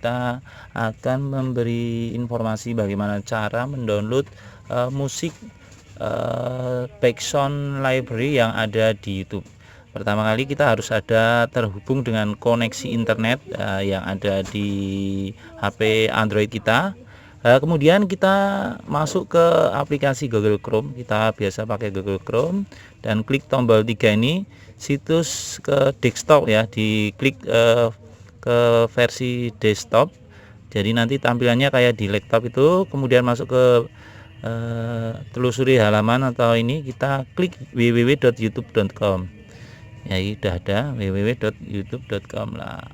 kita akan memberi informasi bagaimana cara mendownload musik background library yang ada di YouTube. Pertama kali kita harus ada terhubung dengan koneksi internet yang ada di HP Android kita. Kemudian kita masuk ke aplikasi Google Chrome. Kita biasa pakai Google Chrome dan klik tombol 3 ini, situs ke desktop ya, diklik ke versi desktop. Jadi nanti tampilannya kayak di laptop itu. Kemudian masuk ke telusuri halaman atau ini, kita klik www.youtube.com. Ya, sudah ada www.youtube.com lah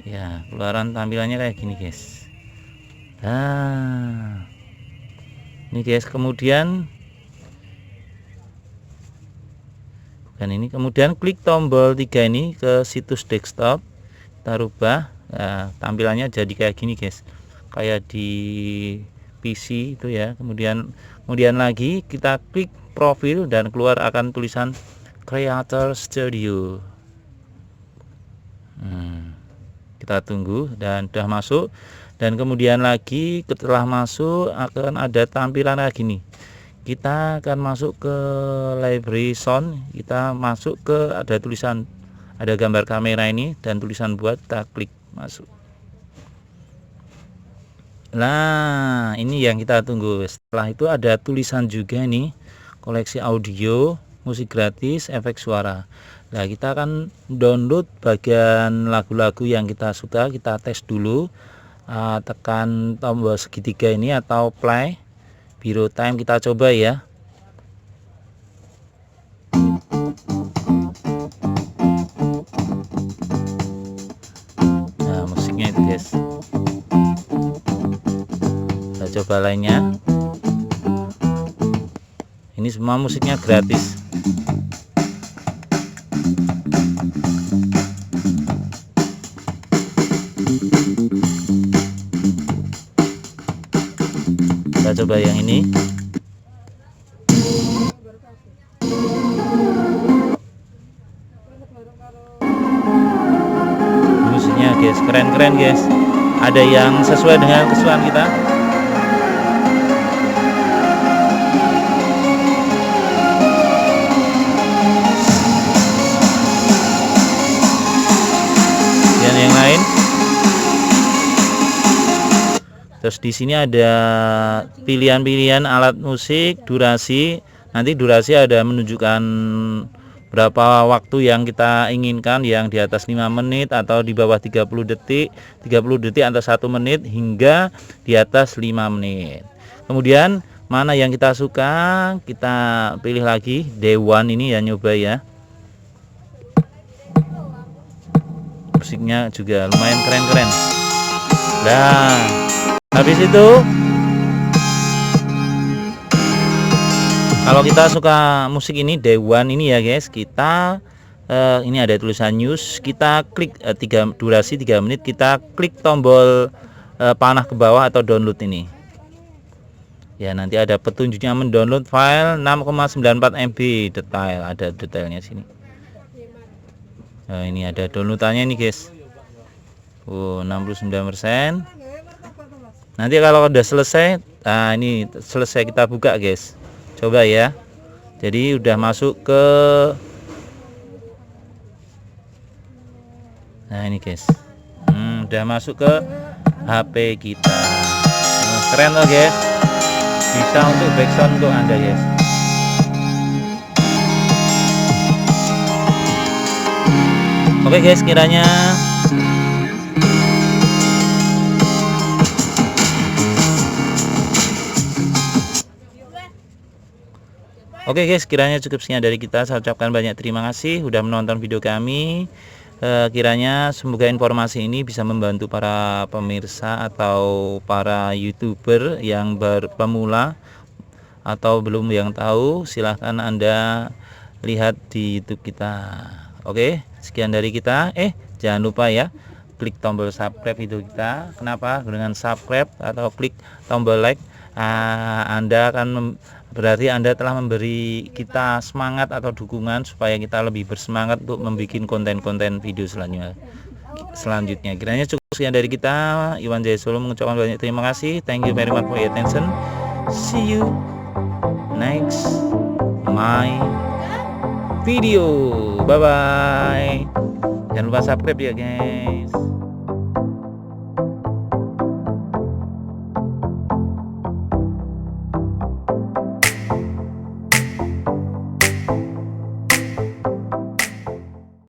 ya, keluaran tampilannya kayak gini guys. Nah ini guys, kemudian kemudian klik tombol 3 ini ke situs desktop, kita rubah. Nah, tampilannya jadi kayak gini guys, kayak di PC itu ya. Kemudian lagi kita klik profil dan keluar akan tulisan Creator Studio. Kita tunggu dan sudah masuk. Dan kemudian lagi setelah masuk akan ada tampilan kayak gini. Kita akan masuk ke library sound. Kita masuk ke, ada tulisan, ada gambar kamera ini dan tulisan buat, kita klik masuk. Nah ini yang kita tunggu. Setelah itu ada tulisan juga nih, koleksi audio, musik gratis, efek suara. Nah kita akan download bagian lagu-lagu yang kita suka. Kita tes dulu, tekan tombol segitiga ini atau play, Biro Time, kita coba ya. Nah musiknya itu guys, kita coba lainnya. Ini semua musiknya gratis. Kita coba yang ini. Musiknya guys, keren-keren guys. Ada yang sesuai dengan kesukaan kita. Dan yang lain. Terus di sini ada pilihan-pilihan alat musik, durasi. Nanti durasi ada menunjukkan berapa waktu yang kita inginkan, yang di atas 5 menit atau di bawah 30 detik, 30 detik atau 1 menit hingga di atas 5 menit. Kemudian mana yang kita suka, kita pilih lagi. Dewan ini ya, nyoba ya. Musiknya juga lumayan keren-keren. Nah habis itu, kalau kita suka musik ini, Dewan ini ya guys, kita ini ada tulisan news, kita klik durasi 3 menit, kita klik tombol panah ke bawah atau download ini. Ya nanti ada petunjuknya mendownload file 6,94 MB detail, ada detailnya sini. Nah, ini ada downloadannya nih guys. 69%. Nanti kalau udah selesai, nah ini selesai, kita buka guys, coba ya. Jadi udah masuk ke, nah ini guys, udah masuk ke HP kita. Nah, keren loh guys, bisa untuk background untuk Anda guys. Oke guys, kiranya Oke guys, kiranya cukup sekian dari kita. Saya ucapkan banyak terima kasih sudah menonton video kami. Kiranya semoga informasi ini bisa membantu para pemirsa atau para YouTuber yang pemula atau belum yang tahu. Silahkan Anda lihat di YouTube kita. Oke, sekian dari kita. Jangan lupa ya, klik tombol subscribe video kita. Kenapa? Dengan subscribe atau klik tombol like, Anda akan berarti Anda telah memberi kita semangat atau dukungan supaya kita lebih bersemangat untuk membuat konten-konten video selanjutnya. selanjutnya. Kiranya cukup sekian dari kita. Iwan Jaya Solo mengucapkan banyak terima kasih. Thank you very much for your attention. See you next my video. Bye bye. Jangan lupa subscribe ya guys.